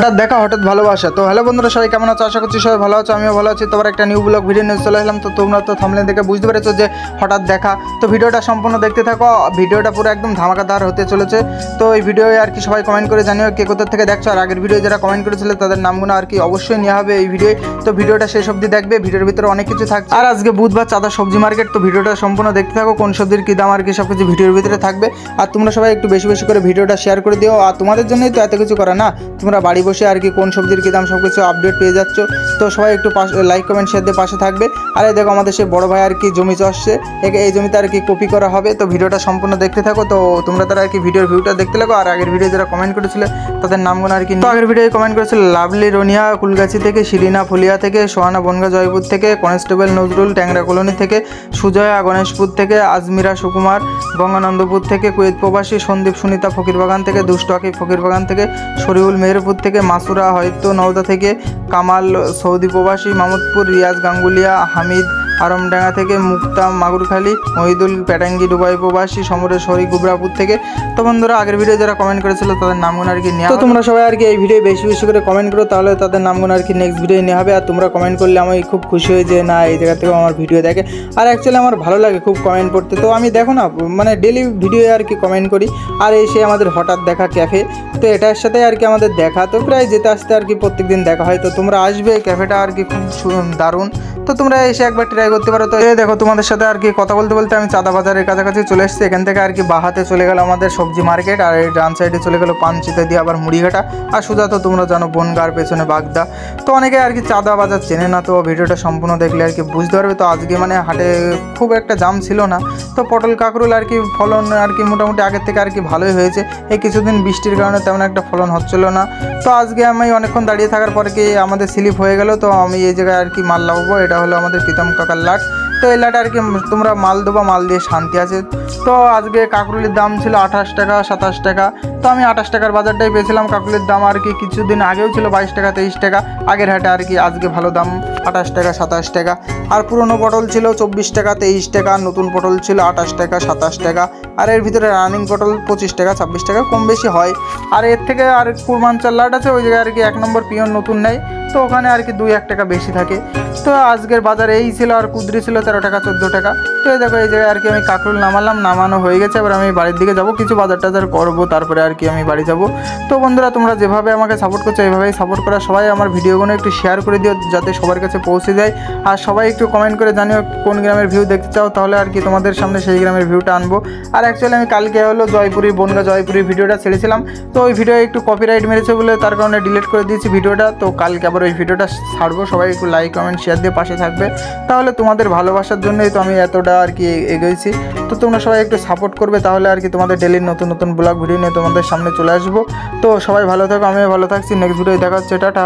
হঠাৎ দেখা হঠাৎ ভালোবাসা। তো হ্যালো বন্ধুরা, সবাই কেমন আছো? আশা করছি সবাই ভালো আছো, আমিও ভালো আছি। তোমার একটা নিউ ব্লগ ভিডিও নিয়ে চলে আসলাম। তো তোমরা তো থাম্বনেল দেখে বুঝতে পেরেছো যে হঠাৎ দেখা। তো ভিডিওটা সম্পূর্ণ দেখতে থাকো, ভিডিওটা পুরো একদম ধামাকাদার হতে চলেছে। তো এই ভিডিওয়ে আর কি সবাই কমেন্ট করে জানিও কে কোথা থেকে দেখছো, আর আগের ভিডিও যারা কমেন্ট করেছিল তাদের নামগুলো আর কি অবশ্যই নেওয়া হবে এই ভিডিওয়ে। তো ভিডিওটা শেষ অবধি দেখবে, ভিডিওর ভিতরে অনেক কিছু থাকছে। আর আজকে বুধবার, চাঁদা সবজি মার্কেট। তো ভিডিওটা সম্পূর্ণ দেখতে থাকো, কোন সবজির কী দাম আর কি সব কিছু ভিডিওর ভিতরে থাকবে। আর তোমরা সবাই একটু বেশি বেশি করে ভিডিওটা শেয়ার করে দিও। আর তোমাদের জন্যই তো এত কিছু করা না, তোমরা বাড়ি বসে আর কি কোন সবজির কী দাম সব কিছু আপডেট পেয়ে যাচ্ছ। তো সবাই একটু লাইক কমেন্ট শেয়ার দিয়ে পাশে থাকবে। আর এই দেখো আমাদের সে বড় ভাই আর কি জমি চষছে, এই জমিতে আর কি কপি করা হবে। তো ভিডিওটা সম্পূর্ণ দেখতে থাকো। তো তোমরা তারা আর কি ভিডিওর ভিউটা দেখতে লাগো। আর আগের ভিডিও যারা কমেন্ট করেছিল তাদের নামগুলো আর কি, তো আগের ভিডিও কমেন্ট করেছিল লাভলি রনিয়া কুলগাছি থেকে, শিরিনা ফুলিয়া থেকে, সোহানা বনগা জয়পুর থেকে, কনস্টেবল নজরুল ট্যাংরা কলোনি থেকে, সুজয়া গণেশপুর থেকে, আজমিরা সুকুমার গঙ্গানন্দপুর থেকে, কুয়েত প্রবাসী সন্দীপ সুনিতা ফকিরবাগান থেকে, দুষ্ট আকিব ফকিরবাগান থেকে, শরীফুল মেহেরপুর থেকে, মাসুরা হয়তো নওদা থেকে, কামাল সৌদি প্রবাসী মামুদপুর, রিয়াজ গাঙ্গুলিয়া, হামিদ আরমডাঙ্গা থেকে, মুক্তা মাগুরখালী, মহিদুল প্যাটাঙ্গি দুবাই প্রবাসী, সমরেশ্বরী গুবরাপুর থেকে। তো বন্ধুরা আগের ভিডিও যারা কমেন্ট করেছিল তাদের নামগুলো আর কি নেওয়া। তো তোমরা সবাই আর কি এই ভিডিও বেশি বেশি করে কমেন্ট করো, তাহলে তাদের নামগুলো আর কি নেক্সট ভিডিও নেওয়া হবে। আর তোমরা কমেন্ট করলে আমি খুব খুশি হই যে না এই জায়গা থেকে আমার ভিডিও দেখে। আর অ্যাকচুয়ালি আমার ভালো লাগে খুব কমেন্ট পড়তে। তো আমি দেখো না মানে ডেলি ভিডিও আর কি কমেন্ট করি। আর এই সে আমাদের হঠাৎ দেখা ক্যাফে, তো এটার সাথে আর কি আমাদের দেখা, তো প্রায় যেতে আসতে আর কি প্রত্যেক দিন দেখা হয়। তো তোমরা আসবে, ক্যাফেটা আর কি খুব দারুণ। তো তোমরা এসে একবার ট্রাই করতে পারো। তো এই দেখো তোমাদের সাথে আর কি কথা বলতে বলতে আমি চাঁদা বাজারের কাছাকাছি চলে এসেছি। এখান থেকে আর কি বাহাতে চলে গেল আমাদের সবজি মার্কেট, আর এই ডান সাইডে চলে গেল পানচিতে দিয়ে আবার মুড়িঘাটা। আর সোজা তো তোমরা জানো বনগার পেছনে বাগদা। তো অনেকে আর কি চাঁদা বাজার চেনে না, তো ভিডিওটা সম্পূর্ণ দেখলে আর কি বুঝতে পারবে। তো আজকে মানে হাটে খুব একটা জাম ছিল না। তো পটল কাঁকরোল আর কি ফলন আর কি মোটামুটি আগের থেকে আর কি ভালোই হয়েছে। এই কিছুদিন বৃষ্টির কারণে তেমন একটা ফলন হচ্ছিল না। তো আজকে আমি অনেকক্ষণ দাঁড়িয়ে থাকার পরে কি আমাদের স্লিপ হয়ে গেল। তো আমি এই জায়গায় আর কি মাল লাগাবো। এটা হলো আমাদের প্রীতম কাকার লাট। তো এই লাট আর কি তোমরা মাল দেবো, মাল দিয়ে শান্তি আছে। তো আজকে কাঁকরোলের দাম ছিল 28 টাকা 27 টাকা। তো আমি 28 টাকার বাজারটাই পেয়েছিলাম। কাঁকরোলের দাম আর কি কিছুদিন আগেও ছিল 22 টাকা 23 টাকা আগের হাটে আর কি। আজকে ভালো দাম 28 টাকা 27 টাকা। আর পুরনো পটল ছিল 24 টাকা 23 টাকা, নতুন পটল ছিল 28 টাকা 27 টাকা। আর এর ভিতরে রানিং পটল 25 টাকা 26 টাকা, কম বেশি হয়। আর এর থেকে আর কুরমাঞ্চার লাট আছে, ওই জায়গায় আর কি 1 নম্বর পিয়ন নতুন নেই, তো ওখানে আর কি 2-1 টাকা বেশি থাকে। তো আজকের বাজারে এই ছিল। আর কুদরি ছিল 13 টাকা 14 টাকা। তো এই দেখো এই জায়গায় আর কি আমি কাঁকরোল নামানো হয়ে গেছে। এবার আমি বাড়ির দিকে যাব, কিছু বাজার টাজার করবো, তারপরে আর কি আমি বাড়ি যাব। তো বন্ধুরা তোমরা যেভাবে আমাকে সাপোর্ট করছো এইভাবেই সাপোর্ট করা। সবাই আমার ভিডিওগুলো একটু শেয়ার করে দিও যাতে সবার কাছে পৌঁছে যায়। আর সবাই একটু কমেন্ট করে জানিও কোন গ্রামের ভিউ দেখতে চাও, তাহলে আর কি তোমাদের সামনে সেই গ্রামের ভিউটা আনবো। আর অ্যাকচুয়ালি আমি কালকে হলো জয়পুরি বনগা জয়পুরি ভিডিওটা ছেড়েছিলাম। তো ওই ভিডিও একটু কপিরাইট মেরেছে বলে তার কারণে ডিলিট করে দিয়েছি ভিডিওটা। তো কালকে আবার ওই ভিডিওটা ছাড়বো। সবাই একটু লাইক কমেন্ট শেয়ার দিয়ে পাশে থাকবে, তাহলে তোমাদের ভালোবাসার জন্যই তো আমি এতটা আর কি এগোইছি। তো তোমরা সবাই একটু সাপোর্ট করবে, তাহলে আর কি তোমাদের ডেলির নতুন নতুন ব্লগ ভিডিও নিয়ে তোমাদের সামনে চলে আসবো। তো সবাই ভালো থাকো, আমিও ভালো থাকছি। নেক্সট ভিডিও দেখা হচ্ছে, টাটা।